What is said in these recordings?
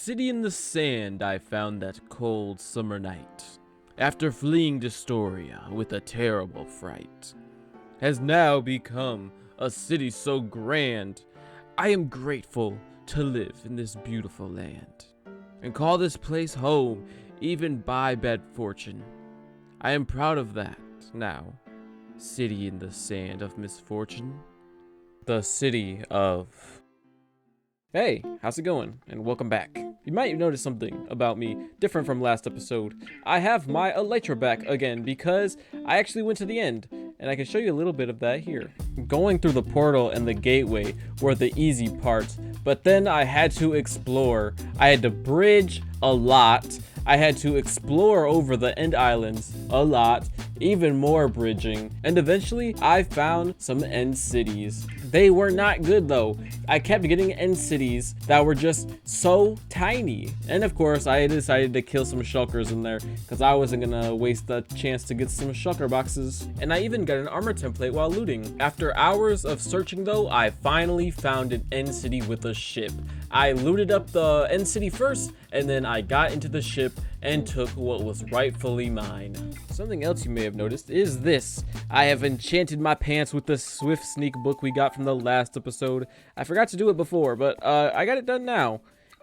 city in the sand I found that cold summer night, after fleeing Destoria with a terrible fright, has now become a city so grand, I am grateful to live in this beautiful land, and call this place home even by bad fortune. I am proud of that now. City in the sand of misfortune. The city of... Hey, how's it going? And welcome back. You might notice something about me different from last episode. I have my elytra back again because I actually went to the end, and I can show you a little bit of that here. Going through the portal and the gateway were the easy parts, but then I had to explore. I had to bridge a lot. I had to explore over the end islands a lot, even more bridging, and eventually I found some end cities. They were not good though. I kept getting end cities that were just so tiny. And of course, I decided to kill some shulkers in there because I wasn't gonna waste the chance to get some shulker boxes. And I even got an armor template while looting. After hours of searching though, I finally found an end city with a ship. I looted up the end city first, and then I got into the ship and took what was rightfully mine. Something else you may have noticed is this. I have enchanted my pants with the Swift Sneak book we got from the last episode. I forgot to do it before, but I got it done now.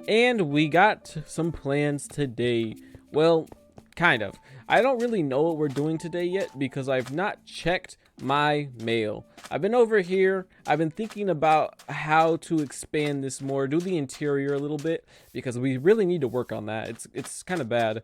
And we got some plans today. Well, kind of. I don't really know what we're doing today yet because I've not checked my mail. I've been over here. I've been thinking about how to expand this more, do the interior a little bit because we really need to work on that. It's kind of bad.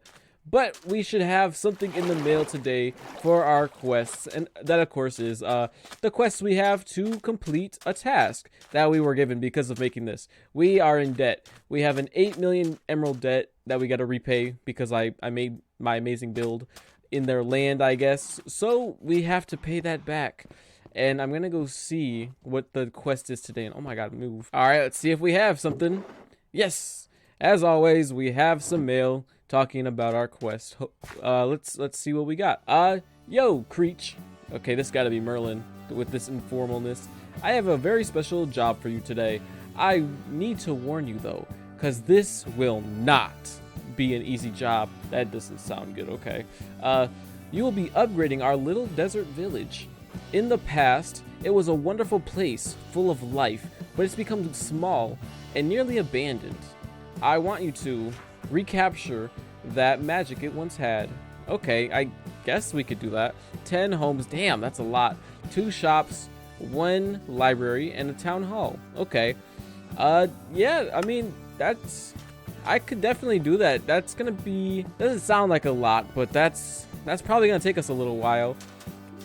But we should have something in the mail today for our quests, and that of course is the quest we have to complete a task that we were given because of making this. We are in debt. We have an 8 million emerald debt that we got to repay because I made my amazing build in their land, I guess. So we have to pay that back. And I'm gonna go see what the quest is today. And oh my god, move. Alright, let's see if we have something. Yes! As always, we have some mail talking about our quest. Let's see what we got. Yo, Creech. Okay, this gotta be Merlin with this informalness. I have a very special job for you today. I need to warn you though, because this will not be an easy job. That doesn't sound good, okay. You will be upgrading our little desert village. In the past, it was a wonderful place full of life, but it's become small and nearly abandoned. I want you to recapture that magic it once had. Okay, I guess we could do that. 10 homes, damn, that's a lot. 2 shops, 1 library, and a town hall. Okay. Yeah, I mean, I could definitely do that. That's gonna be, doesn't sound like a lot, but that's probably gonna take us a little while.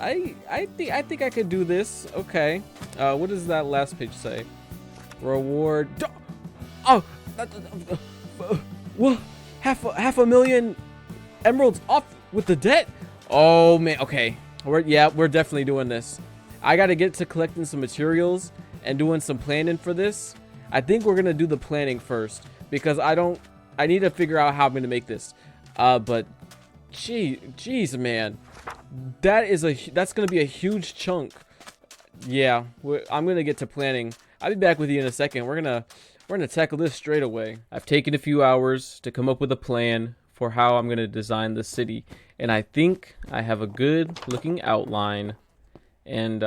I think I could do this. Okay. What does that last page say? Reward. Oh, what? Half a million emeralds off with the debt? Oh man. Okay. We're definitely doing this. I gotta get to collecting some materials and doing some planning for this. I think we're gonna do the planning first because I need to figure out how I'm gonna make this. But jeez, man, that's gonna be a huge chunk. Yeah, I'm gonna get to planning. I'll be back with you in a second. We're gonna tackle this straight away. I've taken a few hours to come up with a plan for how I'm gonna design the city, and I think I have a good looking outline. And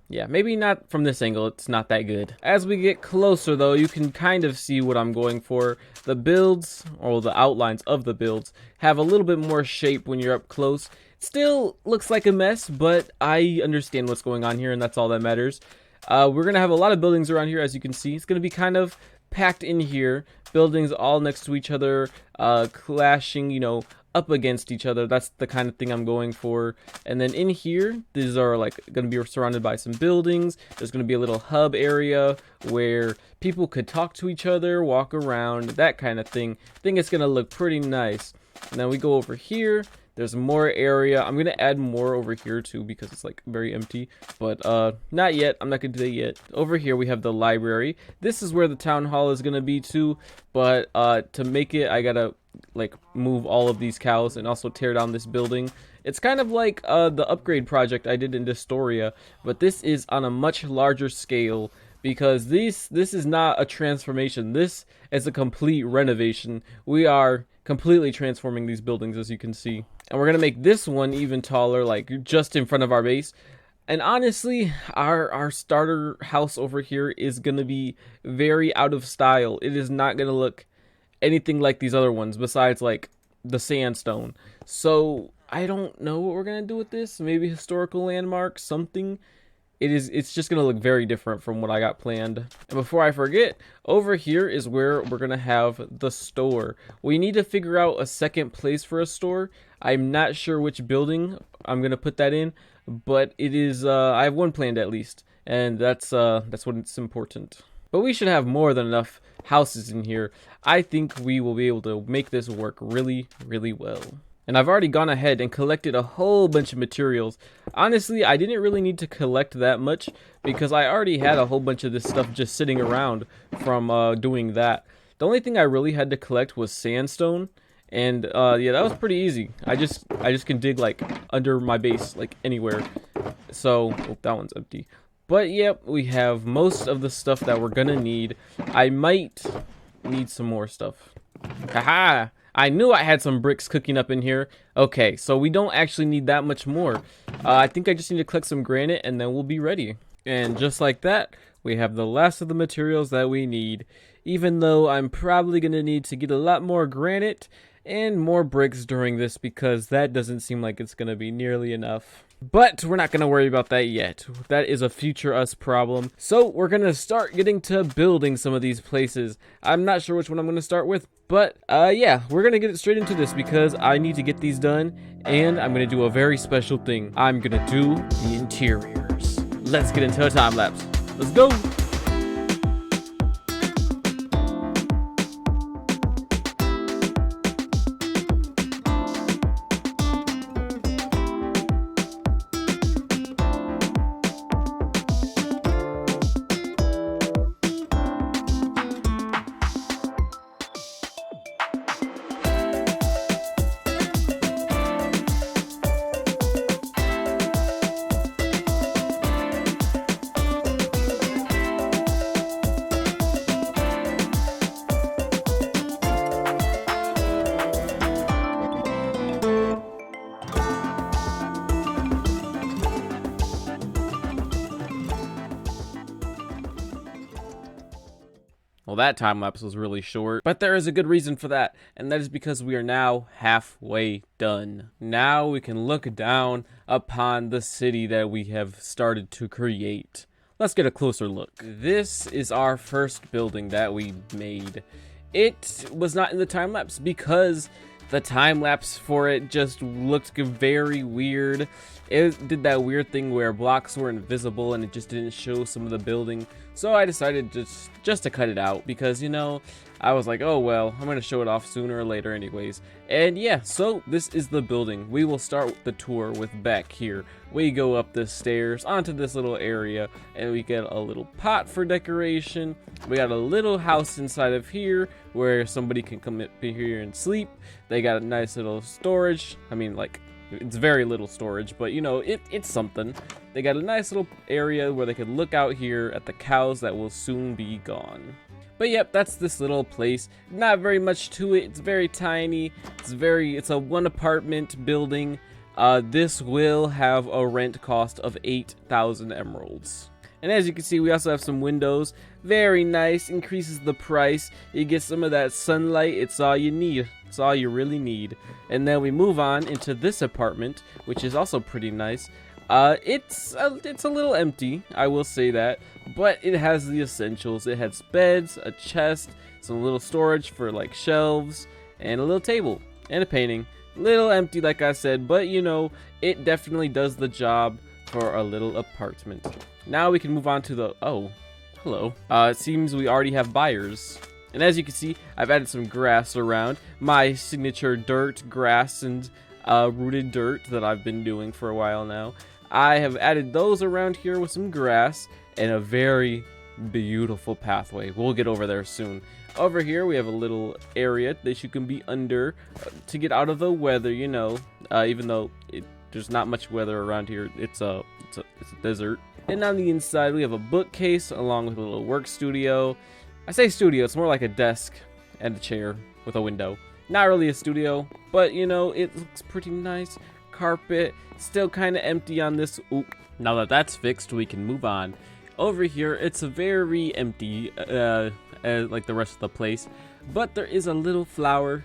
yeah, maybe not from this angle, it's not that good. As we get closer though, you can kind of see what I'm going for. The builds, or the outlines of the builds, have a little bit more shape when you're up close. It still looks like a mess, but I understand what's going on here, and that's all that matters. We're gonna have a lot of buildings around here, as you can see. It's gonna be kind of packed in here. Buildings all next to each other, clashing, you know, up against each other. That's the kind of thing I'm going for. And then in here, these are like going to be surrounded by some buildings. There's going to be a little hub area where people could talk to each other, walk around, that kind of thing. I think it's going to look pretty nice. And then we go over here. There's more area. I'm going to add more over here too because it's like very empty. But not yet. I'm not going to do that yet. Over here we have the library. This is where the town hall is going to be too. But to make it, I got to like move all of these cows and also tear down this building. It's kind of like the upgrade project I did in Destoria. But this is on a much larger scale because this is not a transformation. This is a complete renovation. We are completely transforming these buildings, as you can see. And we're gonna make this one even taller, like just in front of our base. And honestly, our starter house over here is gonna be very out of style. It is not gonna look anything like these other ones, besides like the sandstone. So I don't know what we're gonna do with this. Maybe historical landmark, something. It's just gonna look very different from what I got planned. And before I forget, over here is where we're gonna have the store. We need to figure out a second place for a store. I'm not sure which building I'm gonna put that in, but it is I have one planned at least, and that's what it's important. But we should have more than enough houses in here. I think we will be able to make this work really, really well. And I've already gone ahead and collected a whole bunch of materials. Honestly, I didn't really need to collect that much because I already had a whole bunch of this stuff just sitting around from doing that. The only thing I really had to collect was sandstone, and yeah, that was pretty easy. I just can dig like under my base, like anywhere. So oh, that one's empty. But yep, we have most of the stuff that we're gonna need. I might need some more stuff. Haha! I knew I had some bricks cooking up in here. Okay, so we don't actually need that much more. I think I just need to collect some granite and then we'll be ready. And just like that, we have the last of the materials that we need. Even though I'm probably going to need to get a lot more granite and more bricks during this because that doesn't seem like it's going to be nearly enough. But we're not going to worry about that yet. That is a future us problem. So we're going to start getting to building some of these places. I'm not sure which one I'm going to start with. But yeah, we're going to get straight into this because I need to get these done. And I'm going to do a very special thing. I'm going to do the interiors. Let's get into a time lapse. Let's go. Well, that time lapse was really short, but there is a good reason for that, and that is because we are now halfway done. Now we can look down upon the city that we have started to create. Let's get a closer look. This is our first building that we made. It was not in the time lapse because the time lapse for it just looked very weird. It did that weird thing where blocks were invisible and it just didn't show some of the building. So I decided just to cut it out because, you know, I was like, oh well, I'm gonna show it off sooner or later anyways. And yeah, so this is the building. We will start the tour with back here. We go up the stairs onto this little area and we get a little pot for decoration. We got a little house inside of here where somebody can come up here and sleep. They got a nice little storage. I mean, like, it's very little storage, but you know, it's something. They got a nice little area where they could look out here at the cows that will soon be gone. But yep, that's this little place. Not very much to it. It's very tiny. It's a one apartment building. This will have a rent cost of 8,000 emeralds. And as you can see, we also have some windows. Very nice, increases the price. You get some of that sunlight. It's all you need. It's all you really need. And then we move on into this apartment, which is also pretty nice. It's a little empty, I will say that, but it has the essentials. It has beds, a chest, some little storage for like shelves, and a little table, and a painting. Little empty, like I said, but you know, it definitely does the job for a little apartment. Now we can move on to the, oh, hello. It seems we already have buyers. And as you can see, I've added some grass around. My signature dirt, grass, and rooted dirt that I've been doing for a while now. I have added those around here with some grass and a very beautiful pathway. We'll get over there soon. Over here, we have a little area that you can be under to get out of the weather, you know, even though there's not much weather around here. It's a desert. And on the inside, we have a bookcase along with a little work studio. I say studio, it's more like a desk and a chair with a window. Not really a studio, but you know, it looks pretty nice. Carpet, still kind of empty on this. Ooh, now that that's fixed, we can move on. Over here, it's very empty, like the rest of the place. But there is a little flower,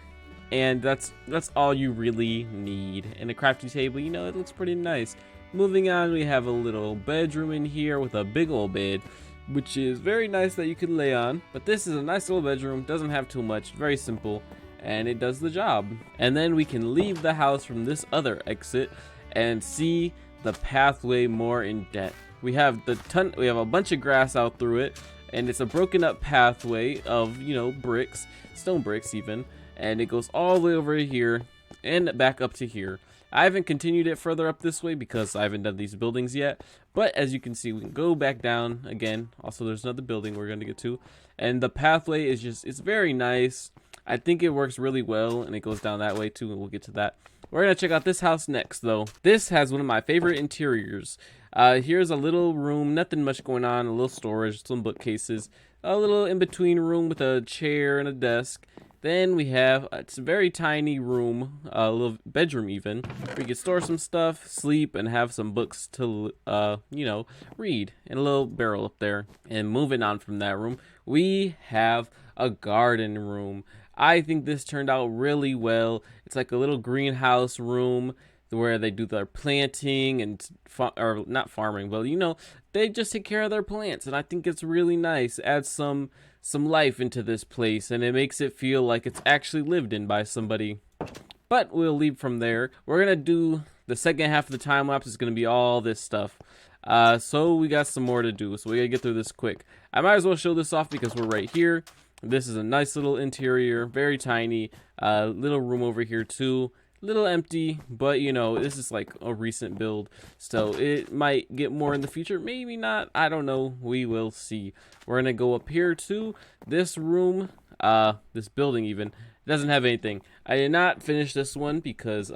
and that's all you really need. And a crafting table, you know, it looks pretty nice. Moving on, we have a little bedroom in here with a big old bed, which is very nice that you can lay on. But this is a nice little bedroom, doesn't have too much, very simple, and it does the job. And then we can leave the house from this other exit and see the pathway more in depth. We have a bunch of grass out through it, and it's a broken up pathway of, you know, bricks, stone bricks even, and it goes all the way over here and back up to here. I haven't continued it further up this way because I haven't done these buildings yet, but as you can see, we can go back down again. Also, there's another building we're going to get to, and the pathway is it's very nice. I think it works really well, and it goes down that way too, and we'll get to that. We're going to check out this house next, though. This has one of my favorite interiors. Here's a little room, nothing much going on, a little storage, some bookcases, a little in-between room with a chair and a desk. Then we have, it's a very tiny room, a little bedroom even, where you can store some stuff, sleep, and have some books to, you know, read, and a little barrel up there. And moving on from that room, we have a garden room. I think this turned out really well. It's like a little greenhouse room where they do their planting and, or not farming, but you know, they just take care of their plants, and I think it's really nice. Adds some life into this place, and it makes it feel like it's actually lived in by somebody. But we'll leave from there. We're gonna do the second half of the time lapse. Is gonna be all this stuff. So we got some more to do, so we gotta get through this quick. I might as well show this off because we're right here. This is a nice little interior, very tiny. Little room over here too. Little empty, but you know, this is like a recent build, so it might get more in the future, maybe not, I don't know, we will see. We're gonna go up here to this room, this building even, doesn't have anything. I did not finish this one because,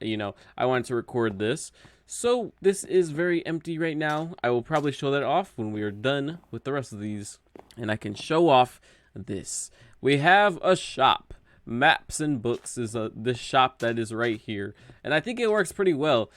you know, I wanted to record this, so this is very empty right now. I will probably show that off when we are done with the rest of these, and I can show off this. We have a shop. Maps and Books is this shop that is right here, and I think it works pretty well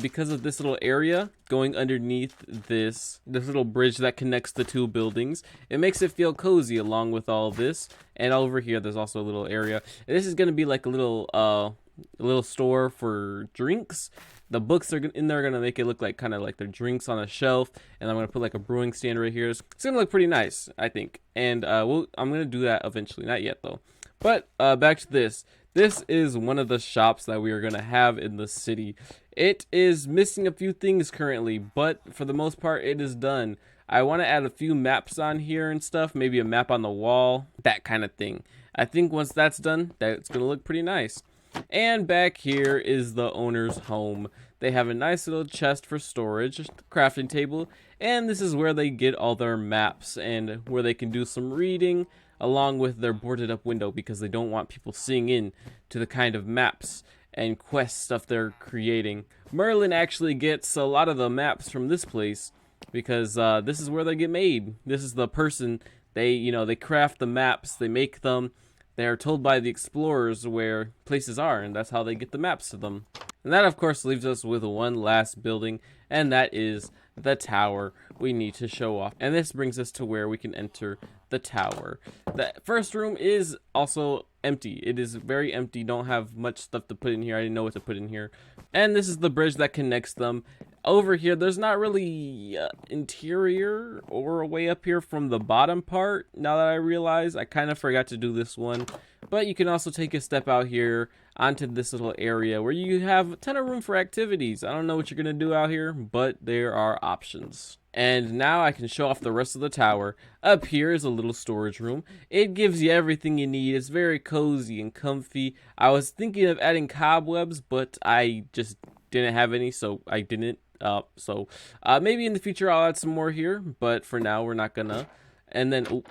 because of this little area going underneath this little bridge that connects the two buildings. It makes it feel cozy along with all this. And over here there's also a little area. This is going to be like a little store for drinks. The books are in there, going to make it look like kind of like their drinks on a shelf, and I'm going to put like a brewing stand right here. It's going to look pretty nice, I think, and I'm going to do that eventually, not yet though. But back to this. This is one of the shops that we are going to have in the city. It is missing a few things currently, but for the most part, it is done. I want to add a few maps on here and stuff, maybe a map on the wall, that kind of thing. I think once that's done, that's going to look pretty nice. And back here is the owner's home. They have a nice little chest for storage, crafting table, and this is where they get all their maps and where they can do some reading, along with their boarded up window, because they don't want people seeing in to the kind of maps and quest stuff they're creating. Merlin actually gets a lot of the maps from this place because this is where they get made. This is the person, they craft the maps, they make them. They're told by the explorers where places are, and that's how they get the maps to them. And that, of course, leaves us with one last building, and that is the tower we need to show off. And this brings us to where we can enter the tower. The first room is also empty. It is very empty. Don't have much stuff to put in here. I didn't know what to put in here. And this is the bridge that connects them. Over here, there's not really interior or a way up here from the bottom part. Now that I realize, I kind of forgot to do this one. But you can also take a step out here onto this little area where you have a ton of room for activities. I don't know what you're going to do out here, but there are options. And now I can show off the rest of the tower. Up here is a little storage room. It gives you everything you need. It's very cozy and comfy. I was thinking of adding cobwebs, but I just didn't have any, so I didn't. Maybe in the future I'll add some more here, but for now we're not gonna. And then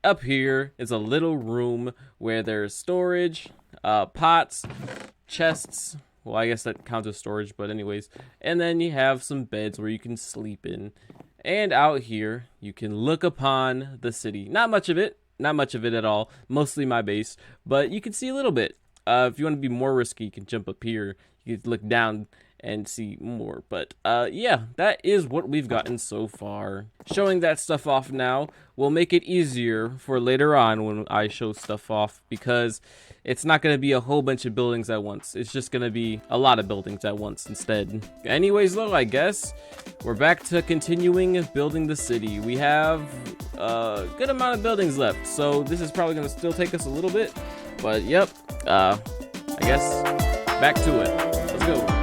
up here is a little room where there's storage, pots, chests, Well, I guess that counts as storage, but anyways. And then you have some beds where you can sleep in. And out here, you can look upon the city. Not much of it. Not much of it at all. Mostly my base. But you can see a little bit. If you want to be more risky, you can jump up here. You can look down and see more. But yeah, that is what we've gotten so far. Showing that stuff off now will make it easier for later on when I show stuff off, because it's not going to be a whole bunch of buildings at once. It's just going to be a lot of buildings at once instead. Anyways though, I guess we're back to continuing building the city. We have a good amount of buildings left, so this is probably going to still take us a little bit, but yep, I guess back to it. Let's go.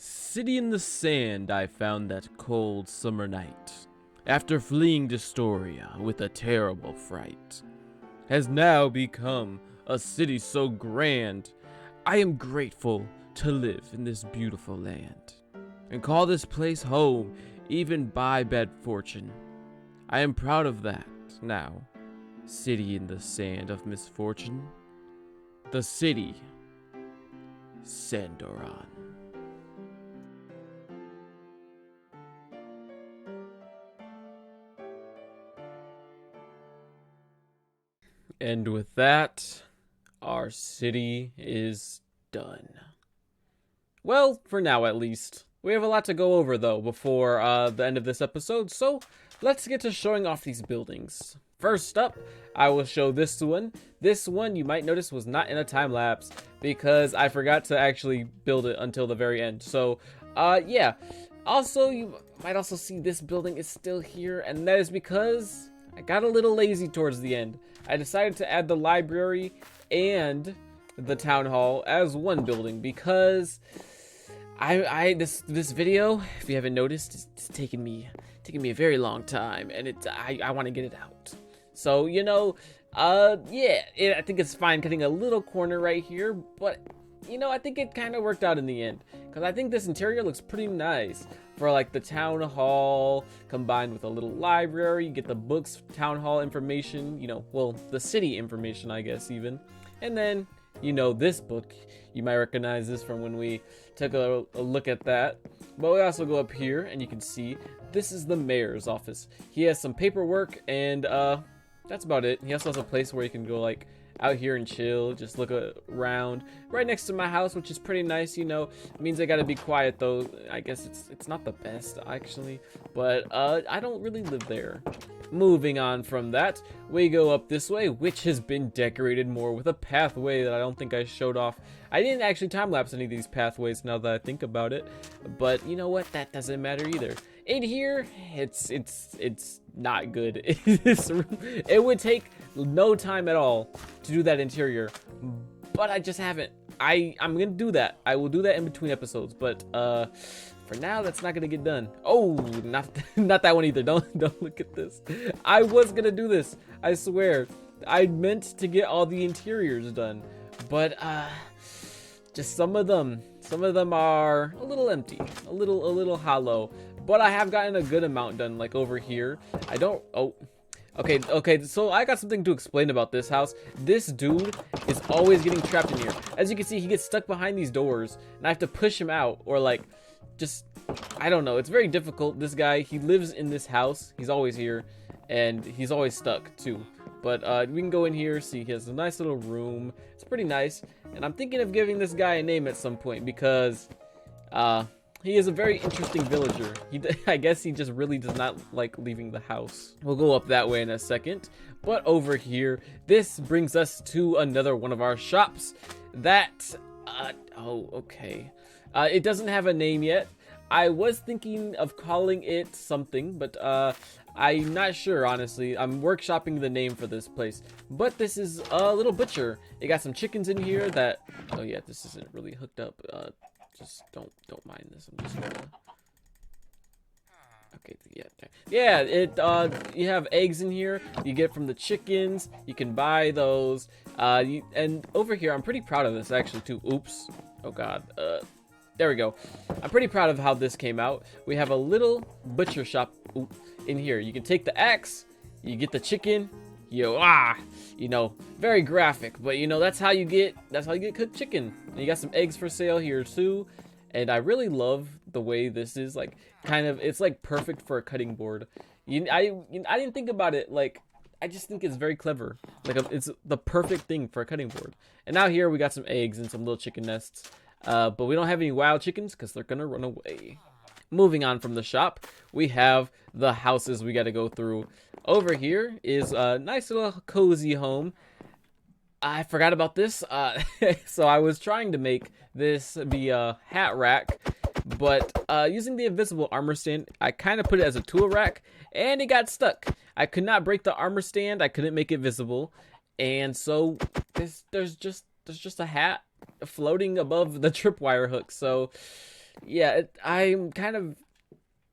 City in the sand, I found that cold summer night, after fleeing Destoria with a terrible fright, has now become a city so grand. I am grateful to live in this beautiful land, and call this place home even by bad fortune. I am proud of that now. City in the sand of misfortune, the city, Sandoran. And with that, our city is done. Well, for now at least. We have a lot to go over though before the end of this episode, so let's get to showing off these buildings. First up, I will show this one. This one you might notice was not in a time lapse because I forgot to actually build it until the very end. So, yeah. Also, you might also see this building is still here, and that is because I got a little lazy towards the end. I decided to add the library and the town hall as one building because this video, if you haven't noticed, it's taking me a very long time, and I want to get it out. So, you know, yeah, I think it's fine cutting a little corner right here, but you know, I think it kind of worked out in the end, because I think this interior looks pretty nice for like the town hall combined with a little library. You get the books, town hall information, you know, well, the city information, I guess, even. And then, you know, this book, you might recognize this from when we took a look at that. But we also go up here and you can see this is the mayor's office. He has some paperwork, and that's about it. He also has a place where you can go like out here and chill, just look around right next to my house, which is pretty nice. You know, it means I gotta be quiet though. I guess it's not the best actually, but I don't really live there. Moving on from that, we go up this way, which has been decorated more with a pathway that I don't think I showed off. I didn't actually time-lapse any of these pathways now that I think about it, but you know what, that doesn't matter either. In here, it's not good. It would take no time at all to do that interior, but I just haven't. I'm gonna do that. I will do that in between episodes, but for now that's not gonna get done. Oh, not not that one either. Don't look at this. I was gonna do this, I swear. I meant to get all the interiors done, but just some of them are a little empty, a little hollow, but I have gotten a good amount done. Like over here, I don't, oh, okay, so I got something to explain about this house. This dude is always getting trapped in here. As you can see, he gets stuck behind these doors, and I have to push him out, or like, just, I don't know, it's very difficult. This guy, he lives in this house, he's always here, and he's always stuck too. But we can go in here, see he has a nice little room. It's pretty nice, and I'm thinking of giving this guy a name at some point, because he is a very interesting villager. I guess he just really does not like leaving the house. We'll go up that way in a second. But over here, this brings us to another one of our shops that, oh, okay. It doesn't have a name yet. I was thinking of calling it something, but I'm not sure, honestly. I'm workshopping the name for this place. But this is a little butcher. It got some chickens in here that, oh yeah, this isn't really hooked up. Just don't mind this. I'm just gonna, okay, yeah, you have eggs in here. You get from the chickens. You can buy those. And over here, I'm pretty proud of this actually too. Oops. Oh god. There we go. I'm pretty proud of how this came out. We have a little butcher shop in here. You can take the axe, you get the chicken, you know, very graphic, but you know, that's how you get cooked chicken. And you got some eggs for sale here too. And I really love the way this is like kind of, it's like perfect for a cutting board. I didn't think about it, like I just think it's very clever. Like it's the perfect thing for a cutting board. And now here we got some eggs and some little chicken nests. But we don't have any wild chickens because they're gonna run away. Moving on from the shop, we have the houses we got to go through. Over here is a nice little cozy home. I forgot about this, so I was trying to make this be a hat rack, but using the invisible armor stand, I kind of put it as a tool rack, and it got stuck. I could not break the armor stand, I couldn't make it visible, and so there's just a hat floating above the tripwire hook. So yeah, I'm kind of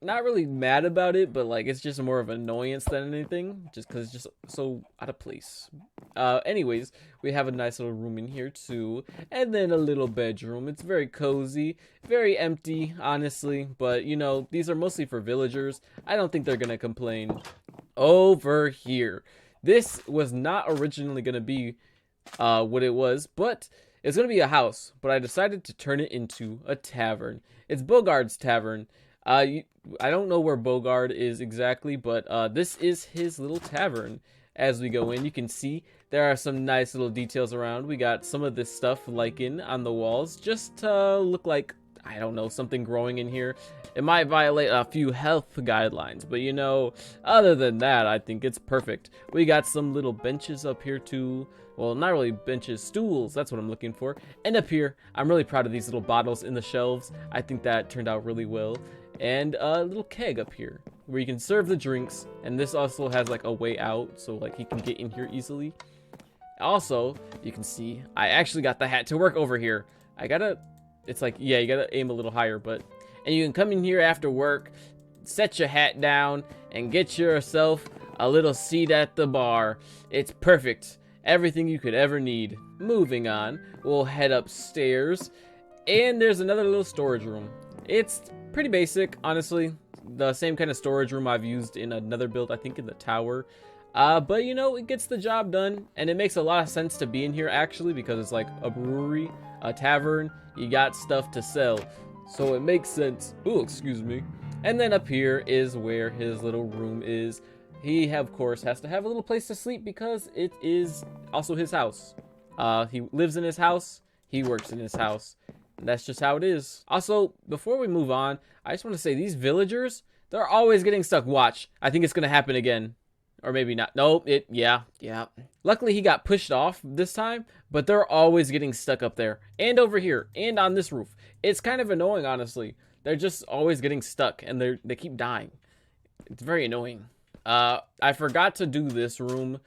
not really mad about it, but like it's just more of an annoyance than anything, just because it's just so out of place. Anyways, we have a nice little room in here too, and then a little bedroom. It's very cozy, very empty, honestly, but you know, these are mostly for villagers. I don't think they're gonna complain. Over here, this was not originally gonna be what it was, but it's gonna be a house, but I decided to turn it into a tavern. It's Bogard's Tavern. I don't know where Bogard is exactly, but this is his little tavern. As we go in, you can see there are some nice little details around. We got some of this stuff lichen on the walls, just to look like, I don't know, something growing in here. It might violate a few health guidelines, but you know, other than that, I think it's perfect. We got some little benches up here too. Well, not really benches, stools, that's what I'm looking for. And up here, I'm really proud of these little bottles in the shelves. I think that turned out really well. And a little keg up here where you can serve the drinks. And this also has like a way out, so like he can get in here easily. Also, you can see, I actually got the hat to work over here. It's like, yeah, you gotta aim a little higher, but, and you can come in here after work, set your hat down, and get yourself a little seat at the bar. It's perfect. Everything you could ever need. Moving on, we'll head upstairs, and there's another little storage room. It's pretty basic, honestly. The same kind of storage room I've used in another build, I think in the tower. But you know, it gets the job done, and it makes a lot of sense to be in here actually, because it's like a brewery, a tavern, you got stuff to sell. So it makes sense. Ooh, excuse me. And then up here is where his little room is. He, of course, has to have a little place to sleep because it is also his house. He lives in his house. He works in his house. And that's just how it is. Also, before we move on, I just want to say these villagers, they're always getting stuck. Watch. I think it's going to happen again. Or maybe not. No, yeah. Luckily, he got pushed off this time, but they're always getting stuck up there. And over here. And on this roof. It's kind of annoying, honestly. They're just always getting stuck, and they keep dying. It's very annoying. I forgot to do this room.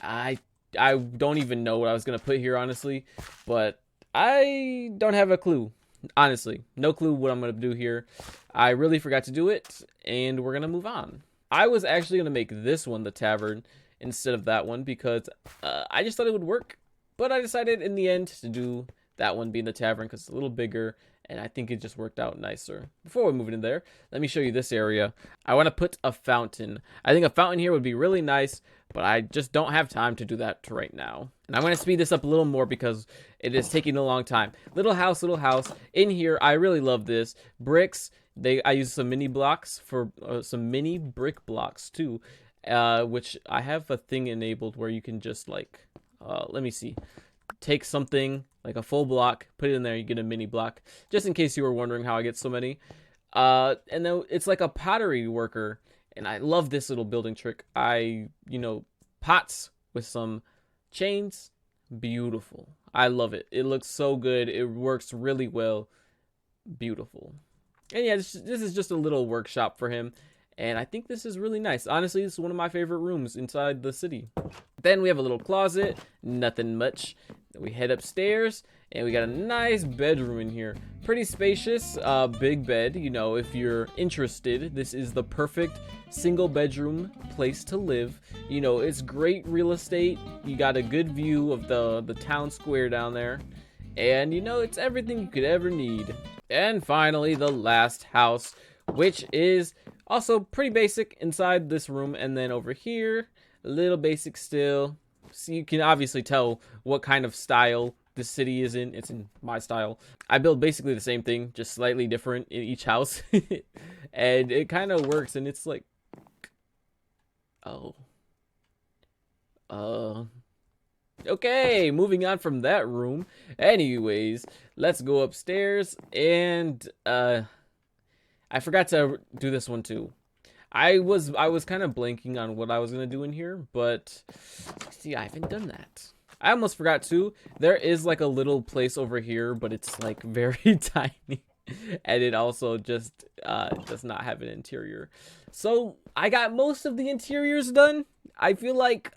I don't even know what I was gonna put here, honestly, but I don't have a clue. Honestly, no clue what I'm going to do here. I really forgot to do it, and we're going to move on. I was actually going to make this one the tavern instead of that one because I just thought it would work. But I decided in the end to do that one being the tavern because it's a little bigger, and I think it just worked out nicer. Before we move in there, let me show you this area. I want to put a fountain. I think a fountain here would be really nice, but I just don't have time to do that right now. And I'm going to speed this up a little more because it is taking a long time. Little house, little house. In here, I really love this. Bricks. I use some mini blocks for some mini brick blocks too, which I have a thing enabled where you can just like, let me see. Take something like a full block, put it in there, you get a mini block. Just in case you were wondering how I get so many. And then it's like a pottery worker. And I love this little building trick. Pots with some chains. Beautiful. I love it. It looks so good. It works really well. Beautiful. And yeah, this is just a little workshop for him. And I think this is really nice. Honestly, this is one of my favorite rooms inside the city. Then we have a little closet. Nothing much. Then we head upstairs. And we got a nice bedroom in here. Pretty spacious. Big bed. You know, if you're interested, this is the perfect single bedroom place to live. You know, it's great real estate. You got a good view of the town square down there. And, you know, it's everything you could ever need. And finally, the last house, which is also pretty basic inside this room. And then over here, a little basic still. So you can obviously tell what kind of style this city is in. It's in my style. I build basically the same thing, just slightly different in each house. And it kind of works. And it's like, okay, moving on from that room. Anyways, let's go upstairs. And I forgot to do this one too. I was kind of blanking on what I was gonna do in here, but see, I haven't done that. I almost forgot to. There is like a little place over here, but it's like very tiny, and it also just does not have an interior. So I got most of the interiors done. I feel like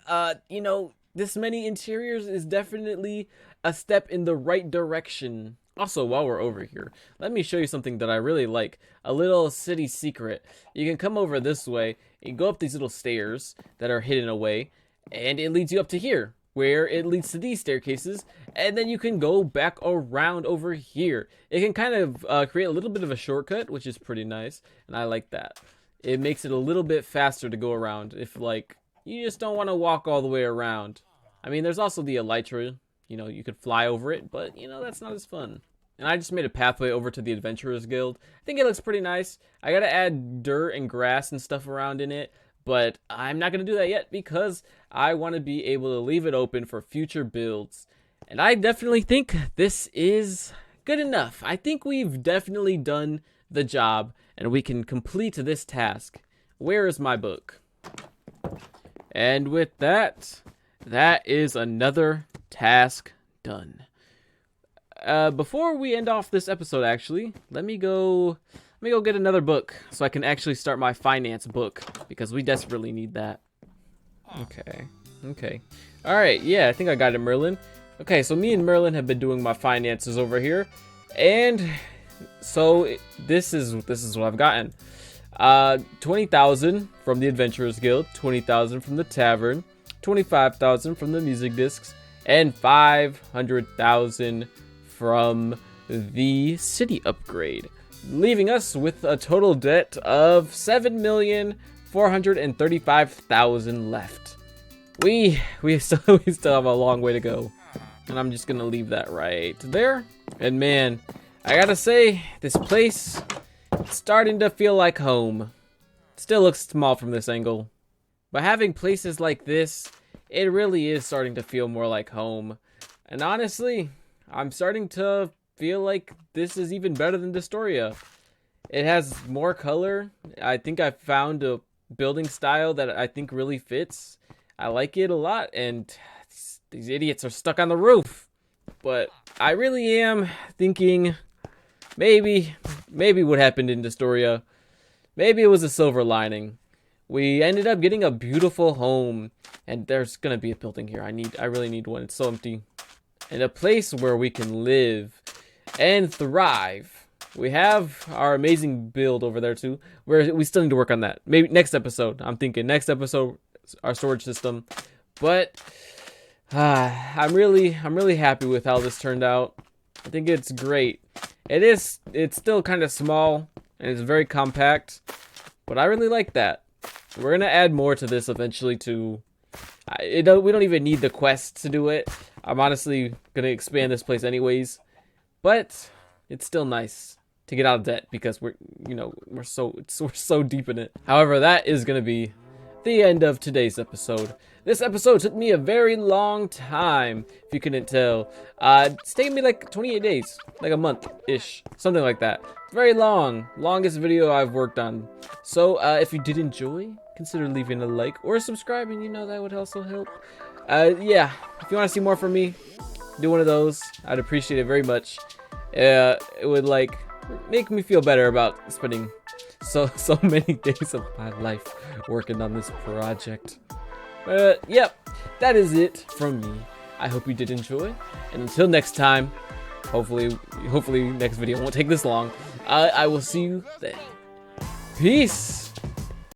this many interiors is definitely a step in the right direction. Also, while we're over here, let me show you something that I really like. A little city secret. You can come over this way and go up these little stairs that are hidden away, and it leads you up to here, where it leads to these staircases, and then you can go back around over here. It can kind of create a little bit of a shortcut, which is pretty nice, and I like that. It makes it a little bit faster to go around if, like, you just don't want to walk all the way around. I mean, there's also the elytra. You know, you could fly over it, but, you know, that's not as fun. And I just made a pathway over to the Adventurers Guild. I think it looks pretty nice. I gotta add dirt and grass and stuff around in it, but I'm not gonna do that yet because I want to be able to leave it open for future builds. And I definitely think this is good enough. I think we've definitely done the job, and we can complete this task. Where is my book? And with that, that is another task done. Before we end off this episode, actually, let me go get another book so I can actually start my finance book because we desperately need that. Okay. All right, yeah, I think I got it, Merlin. Okay, so me and Merlin have been doing my finances over here, and so this is what I've gotten. 20,000 from the Adventurers Guild, 20,000 from the tavern, 25,000 from the music discs, and 500,000 from the city upgrade, leaving us with a total debt of 7,435,000 left. We still have a long way to go, and I'm just gonna leave that right there. And man, I gotta say, this place is starting to feel like home. Still looks small from this angle, but having places like this, it really is starting to feel more like home. And honestly, I'm starting to feel like this is even better than Destoria. It has more color. I think I found a building style that I think really fits. I like it a lot, and these idiots are stuck on the roof. But I really am thinking maybe what happened in Destoria, maybe it was a silver lining. We ended up getting a beautiful home, and there's gonna be a building here. I really need one. It's so empty. and a place where we can live and thrive. We have our amazing build over there too. We still need to work on that. Maybe next episode. I'm thinking next episode, our storage system. But I'm really happy with how this turned out. I think it's great. It's still kind of small and it's very compact, but I really like that. We're gonna add more to this eventually too. We don't even need the quest to do it. I'm honestly gonna expand this place anyways, but it's still nice to get out of debt because we're so deep in it. However, that is gonna be the end of today's episode. This episode took me a very long time, if you couldn't tell. It's taken me like 28 days, like a month-ish, something like that. Very long, longest video I've worked on. So if you did enjoy, consider leaving a like or subscribing, that would also help. Yeah, if you want to see more from me, do one of those. I'd appreciate it very much. It would make me feel better about spending so many days of my life working on this project. Yep, that is it from me. I hope you did enjoy, and until next time, hopefully next video won't take this long. I will see you then. Peace.